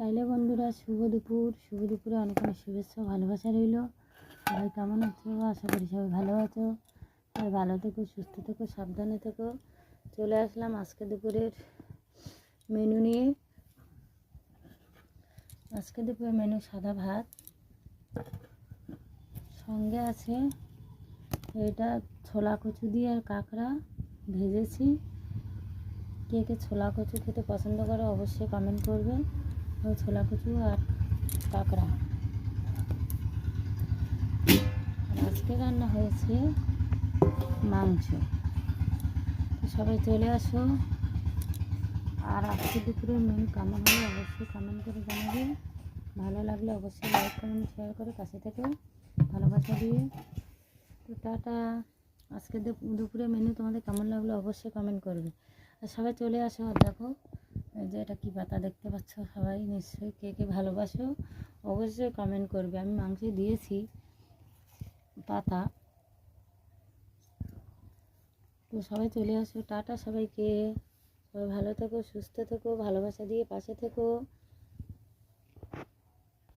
তাইলে বন্ধুরা শুভ দুপুরে অনেক অনেক শুভেচ্ছা ভালোবাসা রইল। সবাই কেমন আছো? আশা করি সবাই ভালো আছো। আর ভালো থেকো, সুস্থ থেকো, সাবধানে থেকো। চলে আসলাম আজকে দুপুরের মেনু নিয়ে। আজকে দুপুরের মেনু সাদা ভাত, সঙ্গে আছে এটা ছোলা কচু দিয়ে আর কাঁকড়া ভেজেছি। কে কে ছোলা কচু খেতে পছন্দ করো অবশ্যই কমেন্ট করবে। ছোলা কচু আর কাঁকড়া। আজকে রান্না হয়েছে মাংস। তো সবাই চলে আসো। আর আজকে দুপুরের মেনু কেমন হলে অবশ্যই কমেন্ট করে জানাবে। ভালো লাগলে অবশ্যই লাইক কমেন্ট শেয়ার করে পাশে থেকে ভালোবাসা দিয়ে। তো টাটা। আজকে দুপুরের মেনু তোমাদের কেমন লাগলো অবশ্যই কমেন্ট করবে। আর সবাই চলে আসো। আর দেখো যে এটা কী পাতা দেখতে পাচ্ছ, সবাই নিশ্চয়ই কে কে ভালোবাসো অবশ্যই কমেন্ট করবে। আমি মাংসে দিয়েছি পাতা। তো সবাই চলে আসো। টাটা সবাইকে। সবাই ভালো থেকো, সুস্থ থেকো, ভালোবাসা দিয়ে পাশে থেকো।